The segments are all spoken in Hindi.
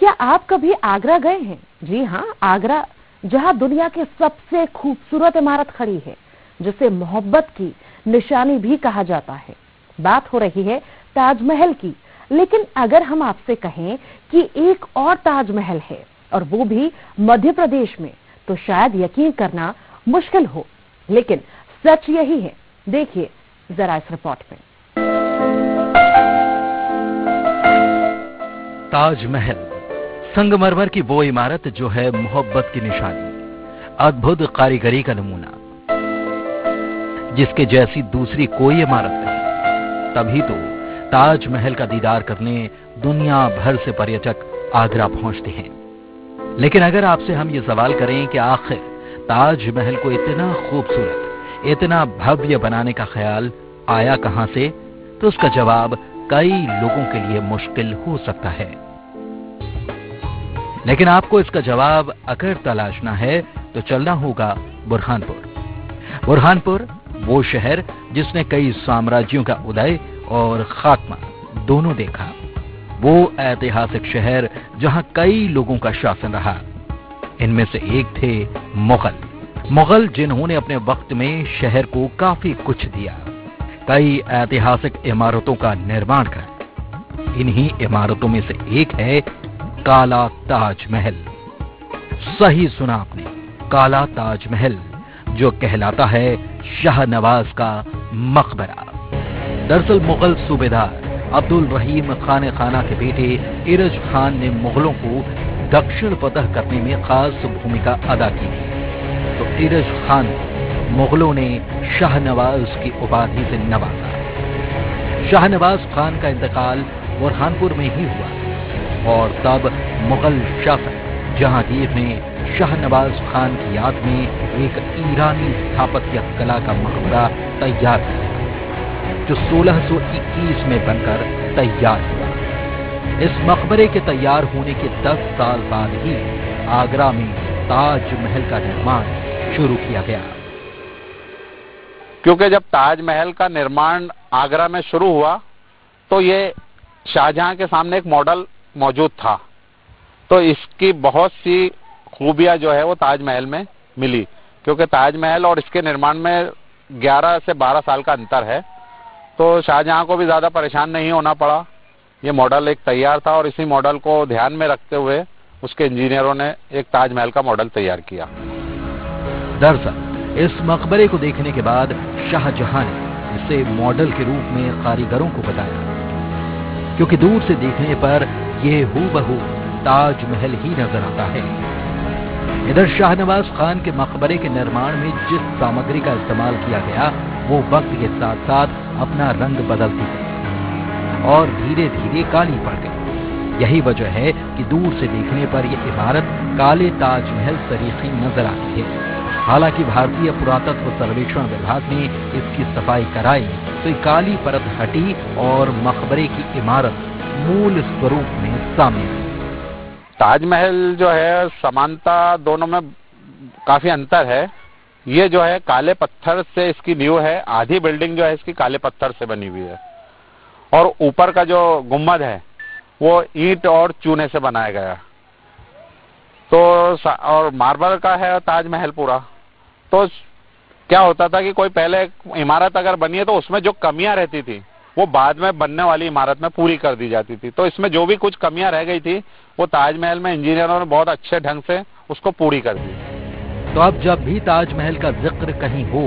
क्या आप कभी आगरा गए हैं? जी हाँ, आगरा, जहां दुनिया की सबसे खूबसूरत इमारत खड़ी है, जिसे मोहब्बत की निशानी भी कहा जाता है। बात हो रही है ताजमहल की। लेकिन अगर हम आपसे कहें कि एक और ताजमहल है और वो भी मध्य प्रदेश में, तो शायद यकीन करना मुश्किल हो, लेकिन सच यही है। देखिए जरा इस रिपोर्ट में। ताजमहल, संगमरमर की वो इमारत जो है मोहब्बत की निशानी, अद्भुत कारीगरी का नमूना, जिसके जैसी दूसरी कोई इमारत नहीं। तभी तो ताजमहल का दीदार करने दुनिया भर से पर्यटक आगरा पहुंचते हैं। लेकिन अगर आपसे हम ये सवाल करें कि आखिर ताजमहल को इतना खूबसूरत, इतना भव्य बनाने का ख्याल आया कहां से, तो उसका जवाब कई लोगों के लिए मुश्किल हो सकता है। लेकिन आपको इसका जवाब अगर तलाशना है तो चलना होगा बुरहानपुर। बुरहानपुर वो शहर जिसने कई साम्राज्यों का उदय और खात्मा दोनों देखा। वो ऐतिहासिक शहर जहां कई लोगों का शासन रहा। इनमें से एक थे मुगल, जिन्होंने अपने वक्त में शहर को काफी कुछ दिया, कई ऐतिहासिक इमारतों का निर्माण करा। इन्हीं इमारतों में से एक है काला ताजमहल। सही सुना आपने, काला ताजमहल, जो कहलाता है शाहनवाज का मकबरा। दरअसल मुगल सूबेदार अब्दुल रहीम खान खाना के बेटे इरज खान ने मुगलों को दक्षिण फतह करने में खास भूमिका अदा की थी। तो इरज खान मुगलों ने शाहनवाज की उपाधि से नवाजा। शाहनवाज खान का इंतकाल बुरहानपुर में ही हुआ और तब मुगल शासक जहांगीर ने शाहनवाज खान की याद में एक ईरानी स्थापत्य कला का मकबरा तैयार किया, जो 1621 में बनकर तैयार हुआ। इस मकबरे के तैयार होने के 10 साल बाद ही आगरा में ताजमहल का निर्माण शुरू किया गया। क्योंकि जब ताजमहल का निर्माण आगरा में शुरू हुआ तो ये शाहजहां के सामने एक मॉडल मौजूद था, तो इसकी बहुत सी खूबियां जो है वो ताजमहल में मिली। क्योंकि ताजमहल और इसके निर्माण में 11 से 12 साल का अंतर है, तो शाहजहां को भी ज्यादा परेशान नहीं होना पड़ा। ये मॉडल एक तैयार था और इसी मॉडल को ध्यान में रखते हुए उसके इंजीनियरों ने एक ताजमहल का मॉडल तैयार किया। दरअसल इस मकबरे को देखने के बाद शाहजहां ने इसे मॉडल के रूप में कारीगरों को बताया, क्योंकि दूर से देखने पर यह हूबहू ताजमहल ही नजर आता है। इधर शाहनवाज खान के मकबरे के निर्माण में जिस सामग्री का इस्तेमाल किया गया वो वक्त के साथ साथ अपना रंग बदलती गई और धीरे धीरे काली पड़ गई। यही वजह है कि दूर से देखने पर यह इमारत काले ताजमहल तरीके नजर आती है। हालांकि भारतीय पुरातत्व सर्वेक्षण विभाग ने इसकी सफाई कराई तो ये काली परत हटी और मकबरे की इमारत मूल स्वरूप में सामने आई। ताजमहल जो है समानता दोनों में काफी अंतर है। ये जो है काले पत्थर से इसकी नींव है, आधी बिल्डिंग जो है इसकी काले पत्थर से बनी हुई है और ऊपर का जो गुम्बद है वो ईंट और चूने से बनाया गया। तो और मार्बल का है ताजमहल पूरा। तो क्या होता था कि कोई पहले इमारत अगर बनी है तो उसमें जो कमियां रहती थी वो बाद में बनने वाली इमारत में पूरी कर दी जाती थी। तो इसमें जो भी कुछ कमियां रह गई थी वो ताजमहल में इंजीनियरों ने बहुत अच्छे ढंग से उसको पूरी कर दी। तो अब जब भी ताजमहल का जिक्र कहीं हो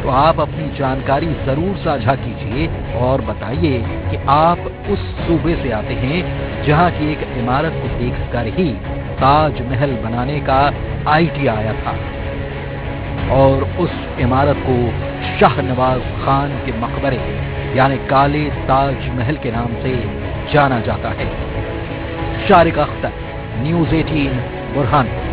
तो आप अपनी जानकारी जरूर साझा कीजिए और बताइए कि आप उस सूबे से आते हैं जहां की एक इमारत को देखकर ही ताजमहल बनाने का आइडिया आया था और उस इमारत को शाहनवाज खान के मकबरे यानी काले ताजमहल के नाम से जाना जाता है। शारिक अख्तर, न्यूज़ 18, बुरहानपुर।